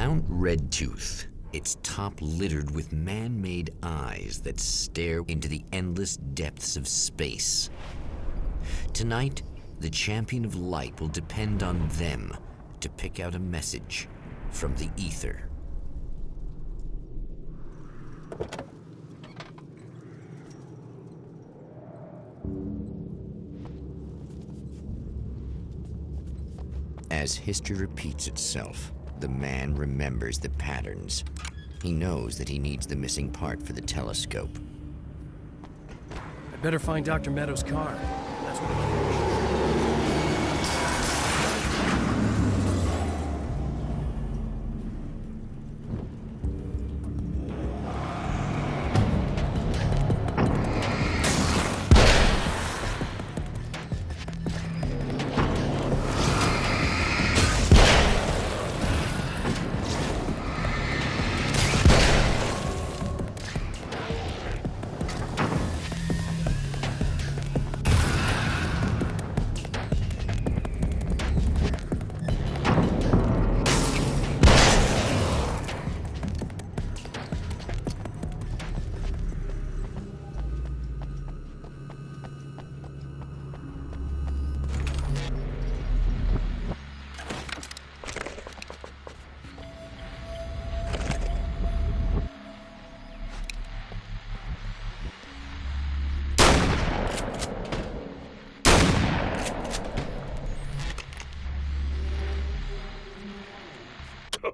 Mount Redtooth, its top littered with man-made eyes that stare into the endless depths of space. Tonight, the champion of light will depend on them to pick out a message from the ether. As history repeats itself, the man remembers the patterns. He knows that he needs the missing part for the telescope. I better find Dr. Meadows' car. That's what it is.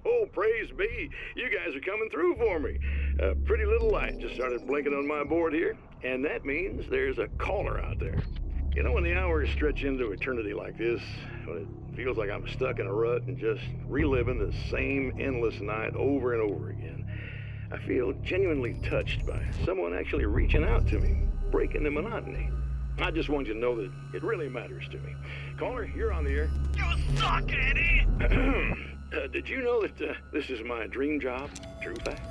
Oh, praise be. You guys are coming through for me. A pretty little light just started blinking on my board here, and that means there's a caller out there. You know, when the hours stretch into eternity like this, when it feels like I'm stuck in a rut and just reliving the same endless night over and over again, I feel genuinely touched by someone actually reaching out to me, breaking the monotony. I just want you to know that it really matters to me. Caller, you're on the air. You suck, Eddie! Did you know that this is my dream job? True fact.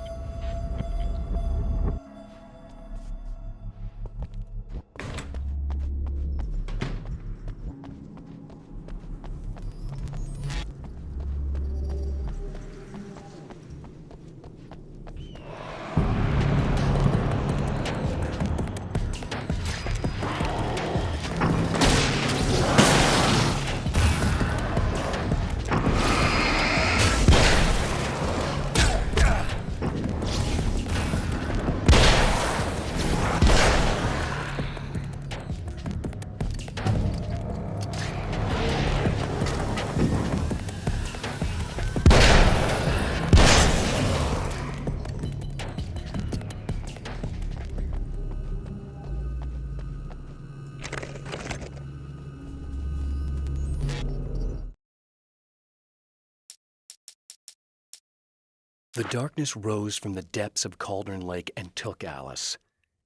The darkness rose from the depths of Cauldron Lake and took Alice.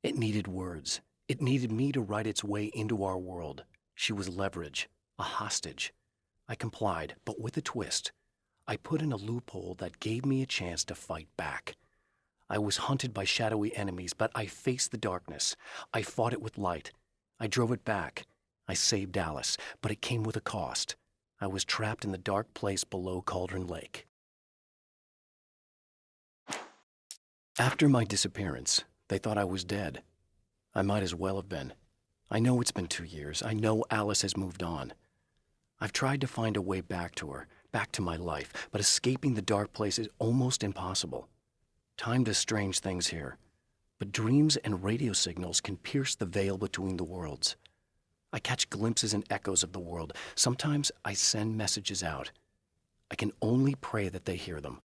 It needed words. It needed me to write its way into our world. She was leverage, a hostage. I complied, but with a twist. I put in a loophole that gave me a chance to fight back. I was hunted by shadowy enemies, but I faced the darkness. I fought it with light. I drove it back. I saved Alice, but it came with a cost. I was trapped in the dark place below Cauldron Lake. After my disappearance, they thought I was dead. I might as well have been. I know it's been 2 years. I know Alice has moved on. I've tried to find a way back to her, back to my life, but escaping the dark place is almost impossible. Time does strange things here, but dreams and radio signals can pierce the veil between the worlds. I catch glimpses and echoes of the world. Sometimes I send messages out. I can only pray that they hear them.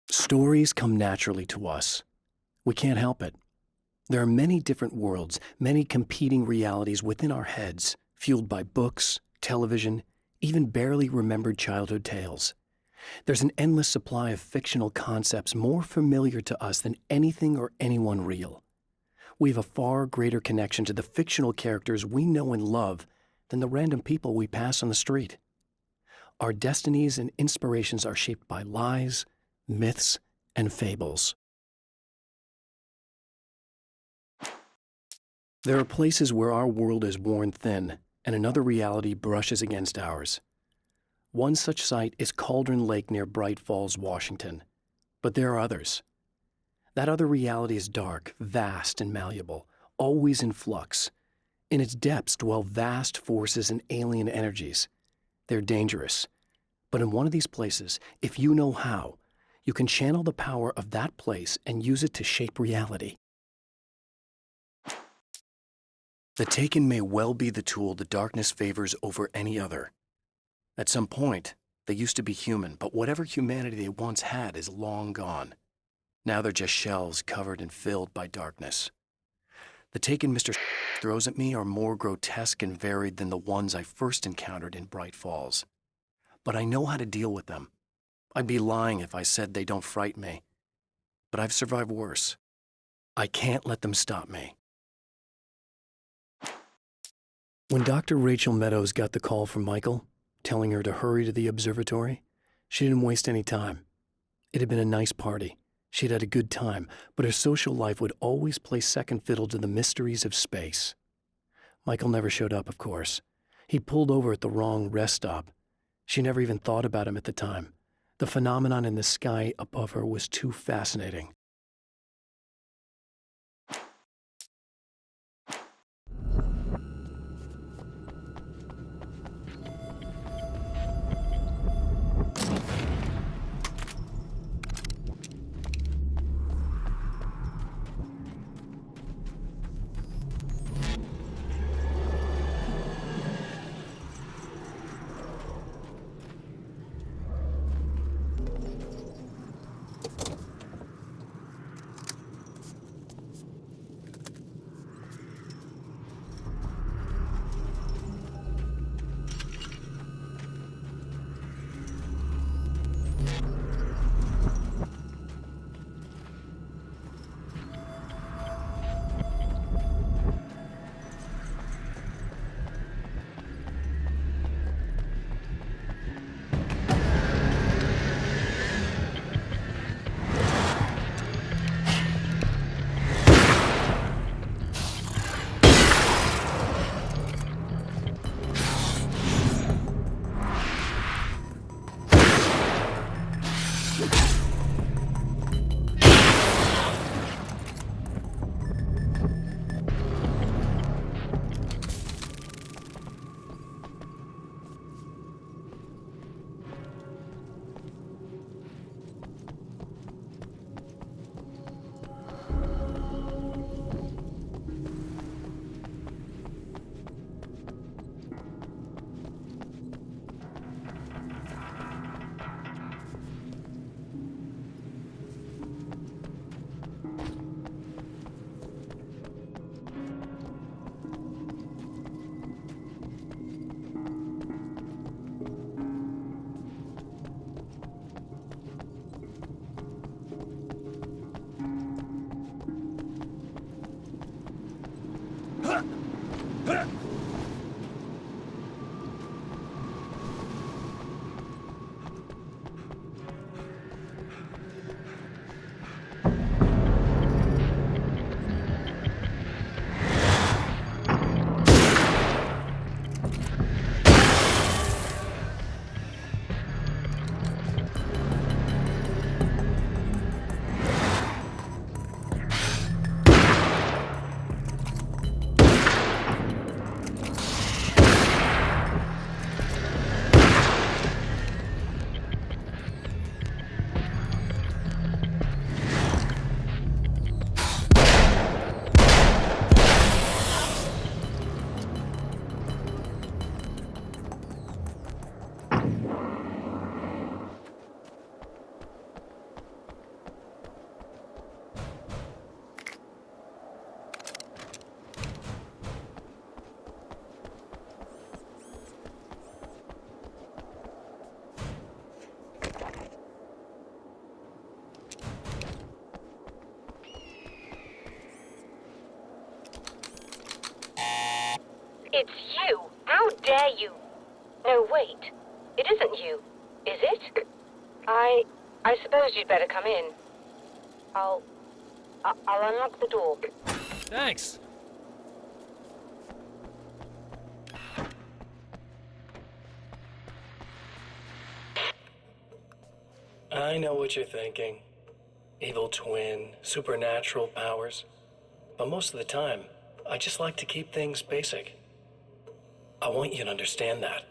Stories come naturally to us. We can't help it. There are many different worlds, many competing realities within our heads, fueled by books, television, even barely remembered childhood tales. There's an endless supply of fictional concepts more familiar to us than anything or anyone real. We have a far greater connection to the fictional characters we know and love than the random people we pass on the street. Our destinies and inspirations are shaped by lies, myths, and fables. There are places where our world is worn thin and another reality brushes against ours. One such site is Cauldron Lake near Bright Falls, Washington. But there are others. That other reality is dark, vast, and malleable, always in flux. In its depths dwell vast forces and alien energies. They're dangerous. But in one of these places, if you know how, you can channel the power of that place and use it to shape reality. The Taken may well be the tool the darkness favors over any other. At some point, they used to be human, but whatever humanity they once had is long gone. Now they're just shells covered and filled by darkness. The Taken Mr. throws at me are more grotesque and varied than the ones I first encountered in Bright Falls. But I know how to deal with them. I'd be lying if I said they don't frighten me. But I've survived worse. I can't let them stop me. When Dr. Rachel Meadows got the call from Michael, telling her to hurry to the observatory, she didn't waste any time. It had been a nice party. She'd had a good time, but her social life would always play second fiddle to the mysteries of space. Michael never showed up, of course. He pulled over at the wrong rest stop. She never even thought about him at the time. The phenomenon in the sky above her was too fascinating. It's you! How dare you! No, wait. It isn't you. Is it? I suppose you'd better come in. I'll unlock the door. Thanks. I know what you're thinking. Evil twin, supernatural powers. But most of the time, I just like to keep things basic. I want you to understand that.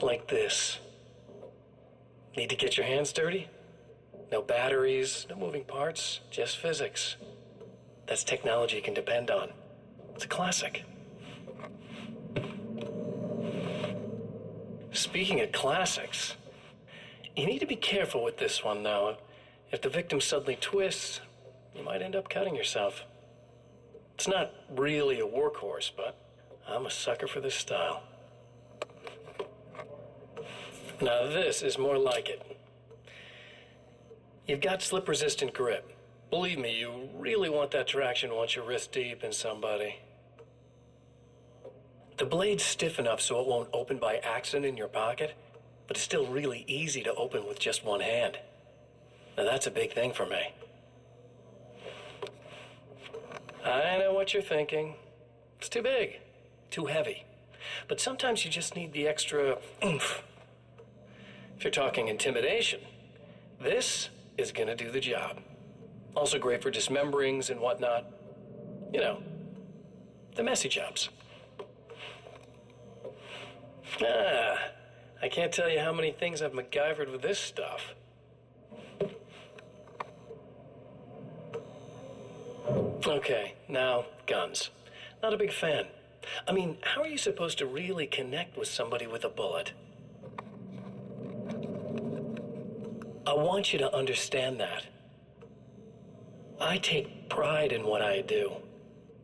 Like this. Need to get your hands dirty? No batteries, no moving parts, just physics. That's technology you can depend on. It's a classic. Speaking of classics, you need to be careful with this one, though. If the victim suddenly twists, you might end up cutting yourself. It's not really a workhorse, but I'm a sucker for this style. Now this is more like it. You've got slip-resistant grip. Believe me, you really want that traction once you're wrist deep in somebody. The blade's stiff enough so it won't open by accident in your pocket, but it's still really easy to open with just one hand. Now that's a big thing for me. I know what you're thinking. It's too big, too heavy. But sometimes you just need the extra oomph. If you're talking intimidation, this is gonna do the job. Also great for dismemberings and whatnot. You know, the messy jobs. I can't tell you how many things I've MacGyvered with this stuff. Okay, now, guns. Not a big fan. I mean, how are you supposed to really connect with somebody with a bullet? I want you to understand that. I take pride in what I do.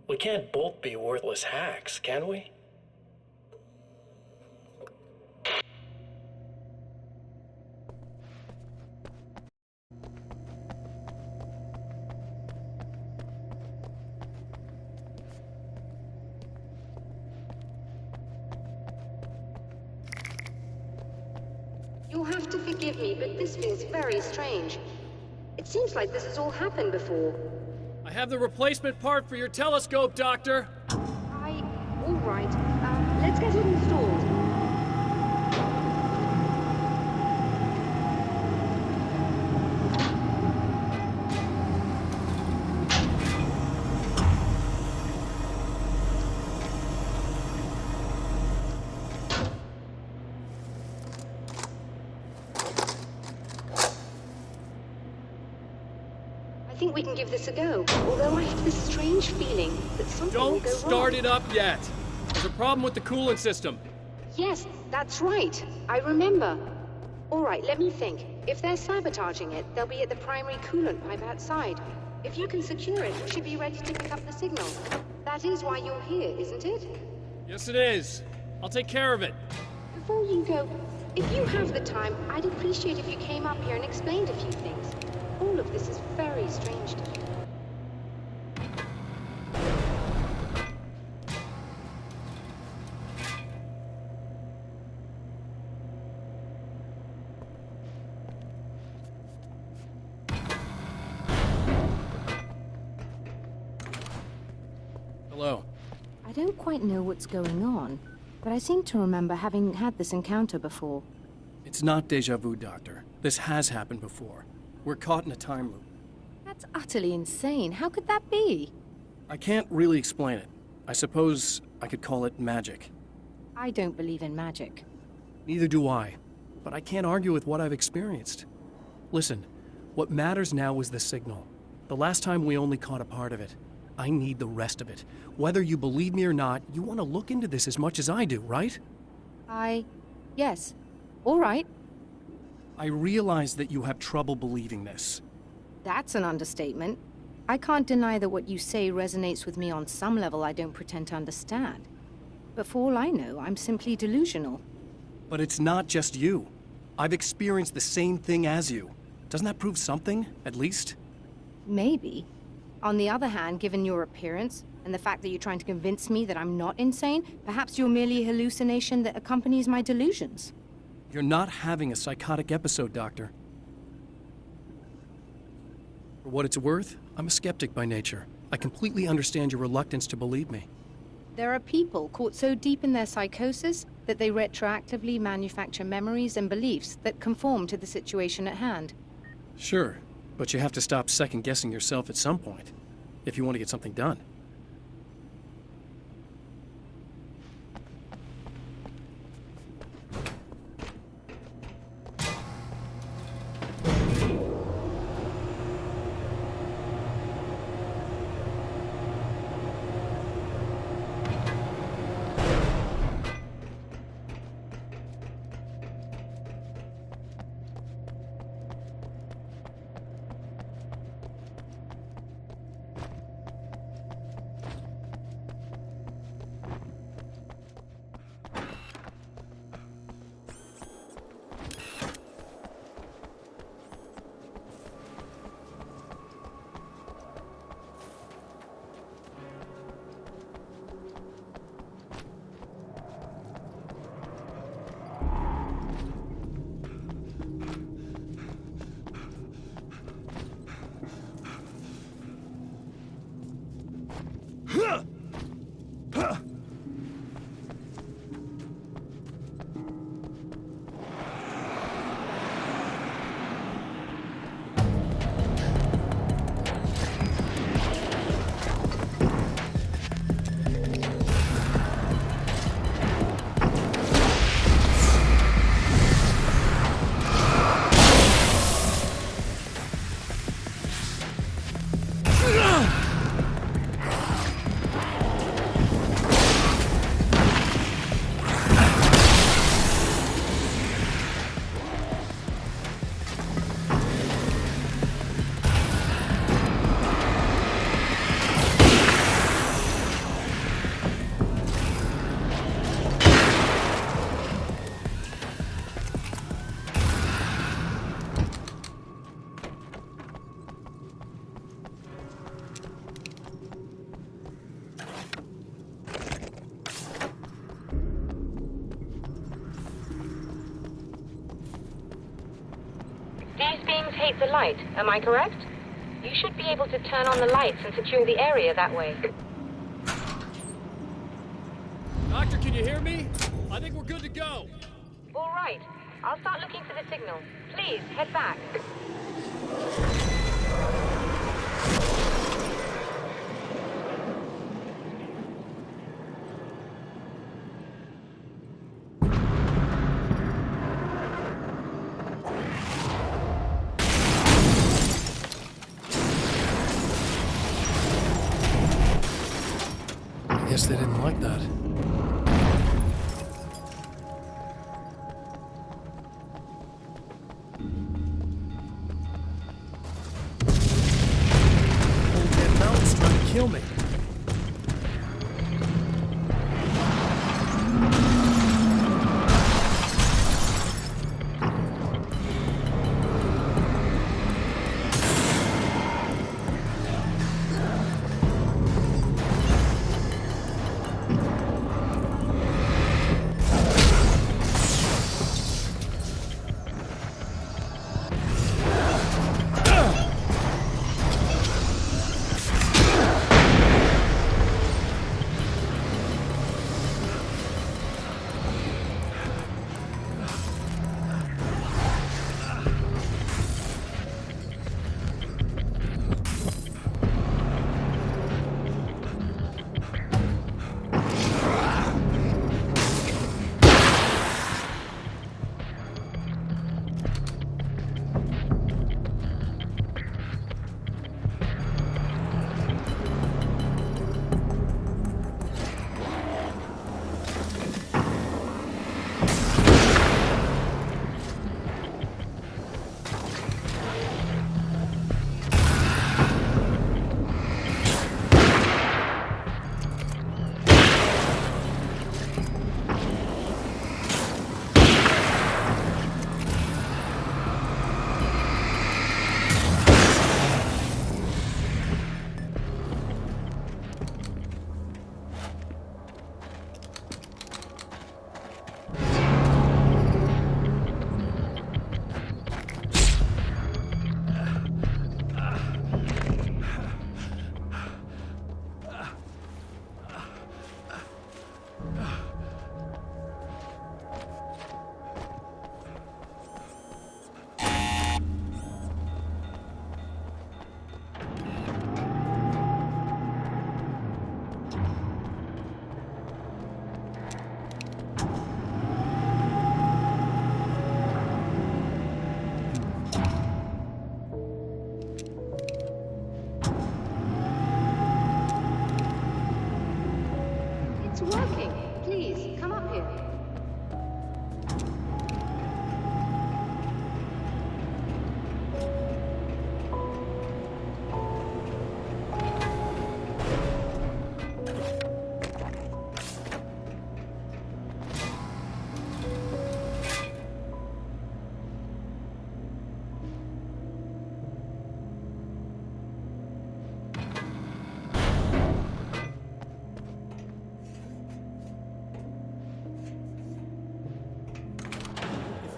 We can't both be worthless hacks, can we? You'll have to forgive me, but this feels very strange. It seems like this has all happened before. I have the replacement part for your telescope, Doctor. All right. Let's get it installed. I think we can give this a go, although I have this strange feeling that something will Don't go start wrong. it up yet. There's a problem with the coolant system. Yes, that's right. I remember. All right, let me think. If they're sabotaging it, they'll be at the primary coolant pipe outside. If you can secure it, we should be ready to pick up the signal. That is why you're here, isn't it? Yes, it is. I'll take care of it. Before you go, if you have the time, I'd appreciate if you came up here and explained a few things. All of this is very strange to me. Hello. I don't quite know what's going on, but I seem to remember having had this encounter before. It's not deja vu, Doctor. This has happened before. We're caught in a time loop. That's utterly insane. How could that be? I can't really explain it. I suppose I could call it magic. I don't believe in magic. Neither do I. But I can't argue with what I've experienced. Listen, what matters now is the signal. The last time we only caught a part of it. I need the rest of it. Whether you believe me or not, you want to look into this as much as I do, right? Yes. All right. I realize that you have trouble believing this. That's an understatement. I can't deny that what you say resonates with me on some level I don't pretend to understand. But for all I know, I'm simply delusional. But it's not just you. I've experienced the same thing as you. Doesn't that prove something, at least? Maybe. On the other hand, given your appearance, and the fact that you're trying to convince me that I'm not insane, perhaps you're merely a hallucination that accompanies my delusions. You're not having a psychotic episode, Doctor. For what it's worth, I'm a skeptic by nature. I completely understand your reluctance to believe me. There are people caught so deep in their psychosis that they retroactively manufacture memories and beliefs that conform to the situation at hand. Sure, but you have to stop second-guessing yourself at some point, if you want to get something done. These beams hate the light, am I correct? You should be able to turn on the lights and secure the area that way. Doctor, can you hear me? I think we're good to go. All right. I'll start looking for the signal. Please, head back. I guess they didn't like that. Old Man Mountain's trying to kill me.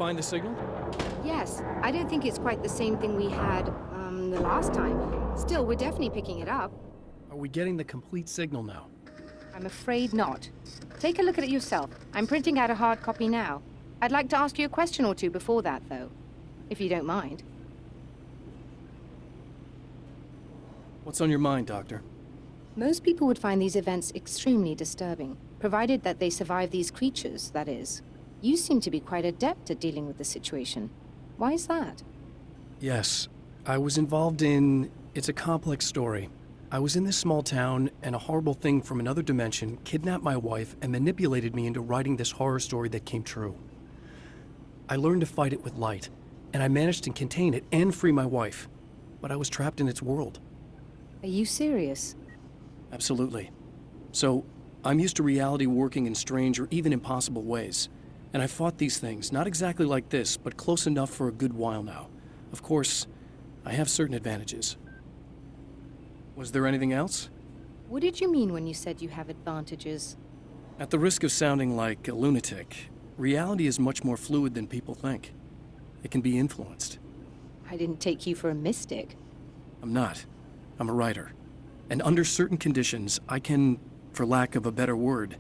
find the signal? Yes, I don't think it's quite the same thing we had, the last time. Still, we're definitely picking it up. Are we getting the complete signal now? I'm afraid not. Take a look at it yourself. I'm printing out a hard copy now. I'd like to ask you a question or two before that, though, if you don't mind. What's on your mind, Doctor? Most people would find these events extremely disturbing, provided that they survive these creatures, that is. You seem to be quite adept at dealing with the situation. Why is that? Yes, I was involved in... It's a complex story. I was in this small town, and a horrible thing from another dimension kidnapped my wife and manipulated me into writing this horror story that came true. I learned to fight it with light, and I managed to contain it and free my wife. But I was trapped in its world. Are you serious? Absolutely. So, I'm used to reality working in strange or even impossible ways. And I fought these things, not exactly like this, but close enough for a good while now. Of course, I have certain advantages. Was there anything else? What did you mean when you said you have advantages? At the risk of sounding like a lunatic, reality is much more fluid than people think. It can be influenced. I didn't take you for a mystic. I'm not. I'm a writer. And under certain conditions, I can, for lack of a better word,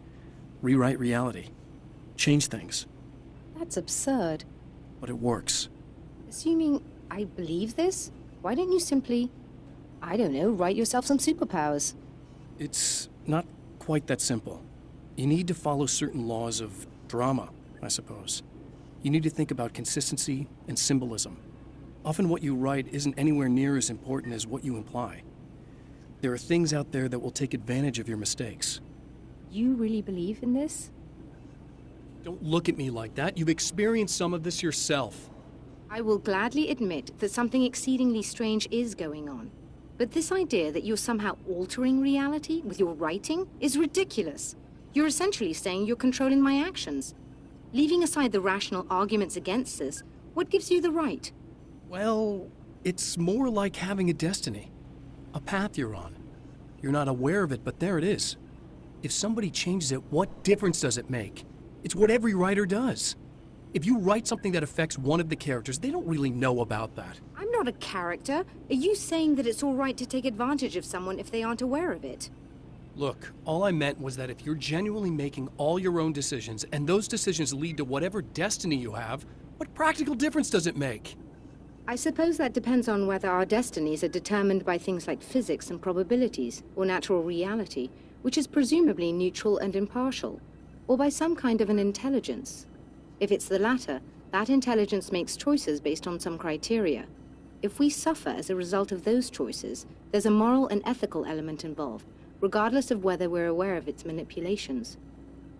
rewrite reality. Change things. That's absurd. But it works. Assuming I believe this, why don't you simply, I don't know, write yourself some superpowers? It's not quite that simple. You need to follow certain laws of drama, I suppose. You need to think about consistency and symbolism. Often what you write isn't anywhere near as important as what you imply. There are things out there that will take advantage of your mistakes. You really believe in this? Don't look at me like that. You've experienced some of this yourself. I will gladly admit that something exceedingly strange is going on. But this idea that you're somehow altering reality with your writing is ridiculous. You're essentially saying you're controlling my actions. Leaving aside the rational arguments against this, what gives you the right? Well, it's more like having a destiny. A path you're on. You're not aware of it, but there it is. If somebody changes it, what difference does it make? It's what every writer does. If you write something that affects one of the characters, they don't really know about that. I'm not a character. Are you saying that it's all right to take advantage of someone if they aren't aware of it? Look, all I meant was that if you're genuinely making all your own decisions, and those decisions lead to whatever destiny you have, what practical difference does it make? I suppose that depends on whether our destinies are determined by things like physics and probabilities, or natural reality, which is presumably neutral and impartial, or by some kind of an intelligence. If it's the latter, that intelligence makes choices based on some criteria. If we suffer as a result of those choices, there's a moral and ethical element involved, regardless of whether we're aware of its manipulations.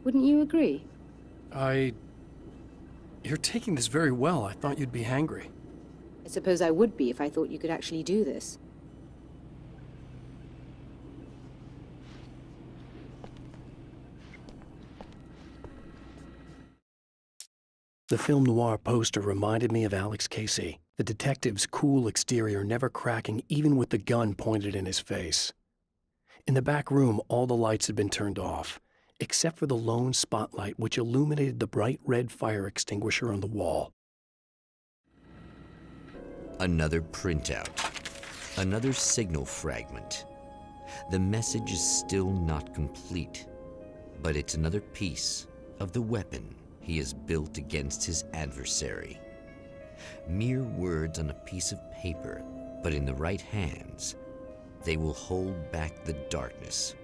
Wouldn't you agree? You're taking this very well. I thought you'd be hangry. I suppose I would be if I thought you could actually do this. The film noir poster reminded me of Alex Casey, the detective's cool exterior never cracking even with the gun pointed in his face. In the back room, all the lights had been turned off, except for the lone spotlight which illuminated the bright red fire extinguisher on the wall. Another printout. Another signal fragment. The message is still not complete, but it's another piece of the weapon he has built against his adversary. Mere words on a piece of paper, but in the right hands, they will hold back the darkness